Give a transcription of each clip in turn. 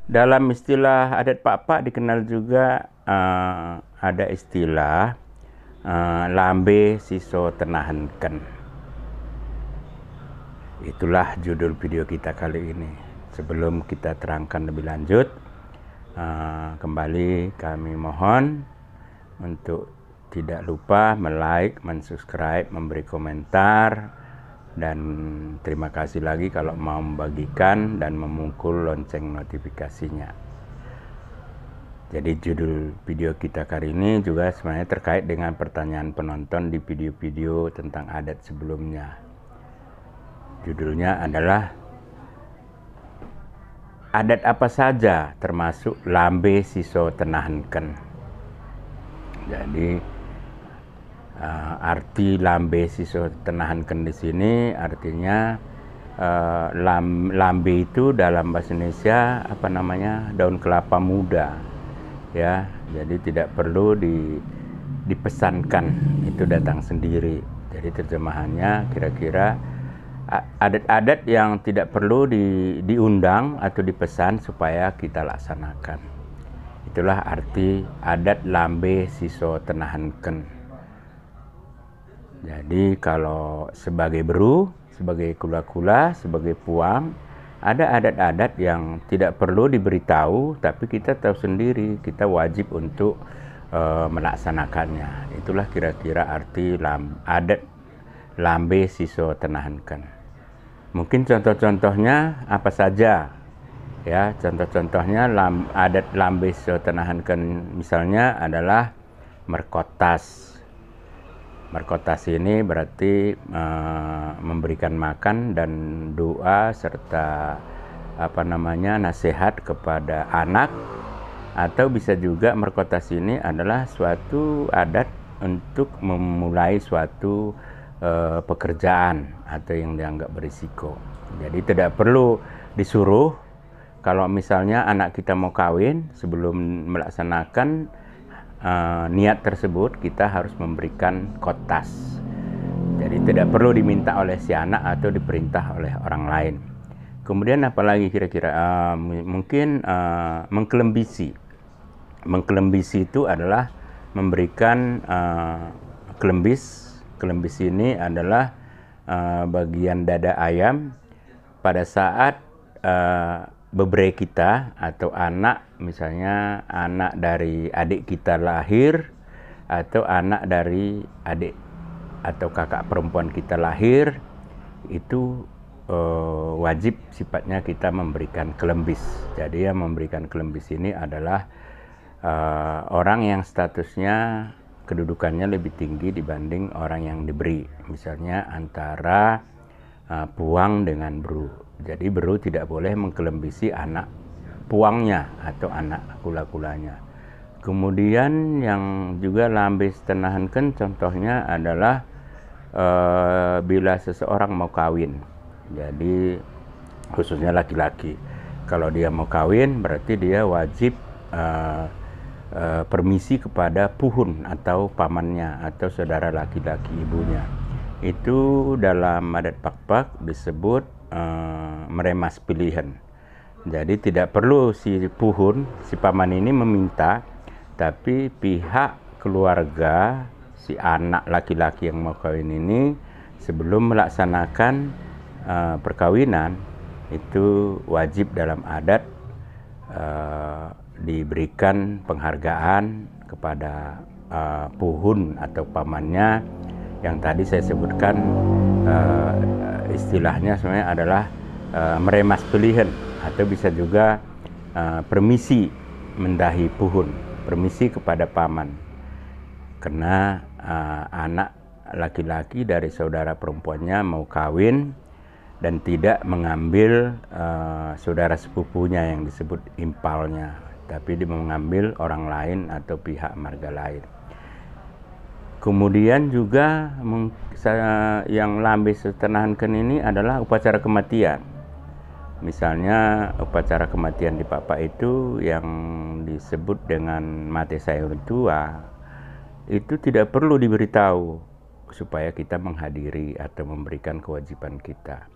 Dalam istilah adat Pak dikenal juga ada istilah lambe siso tenahanken. Itulah judul video kita kali ini. Sebelum kita terangkan lebih lanjut, kembali kami mohon untuk tidak lupa like, subscribe, memberi komentar, dan terima kasih lagi kalau mau membagikan dan memukul lonceng notifikasinya. Jadi judul video kita kali ini juga sebenarnya terkait dengan pertanyaan penonton di video-video tentang adat sebelumnya. Judulnya adalah adat apa saja termasuk lambe siso tenahanken. Jadi arti lambe siso tenahanken di sini artinya lambe itu dalam bahasa Indonesia daun kelapa muda, ya. Jadi tidak perlu dipesankan, itu datang sendiri. Jadi terjemahannya kira-kira adat-adat yang tidak perlu diundang atau dipesan supaya kita laksanakan. Itulah arti adat lambe siso tenahanken. Jadi kalau sebagai beru, sebagai kula-kula, sebagai puang, ada adat-adat yang tidak perlu diberitahu, tapi kita tahu sendiri, kita wajib untuk melaksanakannya. Itulah kira-kira arti adat lambe siso tenahanken. Mungkin contoh-contohnya apa saja? Ya, contoh-contohnya adat lambe siso tenahanken misalnya adalah merkotas. Merkotas ini berarti memberikan makan dan doa serta nasihat kepada anak, atau bisa juga merkotas ini adalah suatu adat untuk memulai suatu pekerjaan atau yang dianggap berisiko. Jadi tidak perlu disuruh. Kalau misalnya anak kita mau kawin, sebelum melaksanakan niat tersebut kita harus memberikan kotas. Jadi tidak perlu diminta oleh si anak atau diperintah oleh orang lain. Kemudian apalagi kira-kira mungkin mengkelembisi. Mengkelembisi itu adalah memberikan kelembis. Kelembis ini adalah bagian dada ayam pada saat bebre kita atau anak, misalnya anak dari adik kita lahir, atau anak dari adik atau kakak perempuan kita lahir, itu wajib sifatnya kita memberikan kelembis. Jadi yang memberikan kelembis ini adalah orang yang statusnya kedudukannya lebih tinggi dibanding orang yang diberi, misalnya antara puang dengan beru. Jadi beru tidak boleh mengkelembisi anak puangnya atau anak kula-kulanya. Kemudian yang juga lambe tenahanken contohnya adalah bila seseorang mau kawin. Jadi khususnya laki-laki, kalau dia mau kawin berarti dia wajib permisi kepada puhun atau pamannya atau saudara laki-laki ibunya. Itu dalam adat Pak disebut meremas pilihan. Jadi tidak perlu si puhun, si paman ini meminta, tapi pihak keluarga si anak laki-laki yang mau kawin ini sebelum melaksanakan perkawinan itu wajib dalam adat diberikan penghargaan kepada puhun atau pamannya yang tadi saya sebutkan. Istilahnya sebenarnya adalah meremas pilihan, atau bisa juga permisi mendahi puhun, permisi kepada paman, karena anak laki-laki dari saudara perempuannya mau kawin dan tidak mengambil saudara sepupunya yang disebut impalnya, tapi dia mengambil orang lain atau pihak marga lain. Kemudian juga yang lambe tenahanken ini adalah upacara kematian. Misalnya upacara kematian di Pak itu yang disebut dengan mate sayur tua, itu tidak perlu diberitahu supaya kita menghadiri atau memberikan kewajiban kita.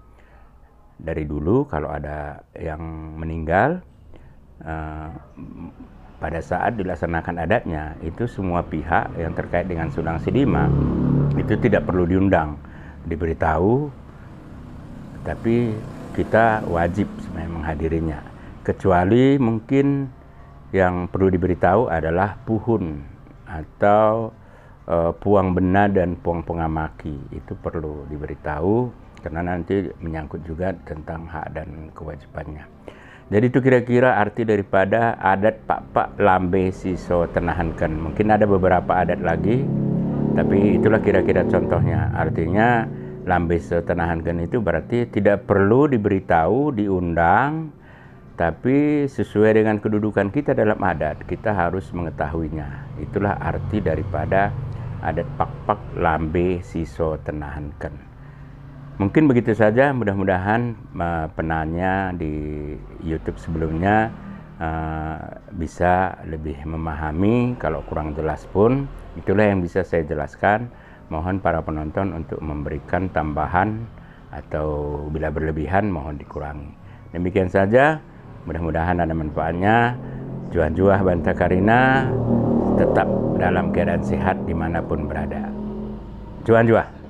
Dari dulu kalau ada yang meninggal, pada saat dilaksanakan adatnya itu semua pihak yang terkait dengan Sundang Sidima itu tidak perlu diundang, diberitahu, tapi kita wajib sebenarnya menghadirinya. Kecuali mungkin yang perlu diberitahu adalah puhun atau puang bena dan puang pengamaki, itu perlu diberitahu karena nanti menyangkut juga tentang hak dan kewajibannya. Jadi itu kira-kira arti daripada adat pak lambe siso tenahankan. Mungkin ada beberapa adat lagi, tapi itulah kira-kira contohnya. Artinya lambe siso tenahankan itu berarti tidak perlu diberitahu, diundang, tapi sesuai dengan kedudukan kita dalam adat, kita harus mengetahuinya. Itulah arti daripada adat pak lambe siso tenahankan. Mungkin begitu saja, mudah-mudahan penanya di YouTube sebelumnya bisa lebih memahami. Kalau kurang jelas pun, itulah yang bisa saya jelaskan. Mohon para penonton untuk memberikan tambahan atau bila berlebihan mohon dikurangi. Demikian saja, mudah-mudahan ada manfaatnya. Juah-juah Banta Karina tetap dalam keadaan sehat dimanapun berada. Juah-juah.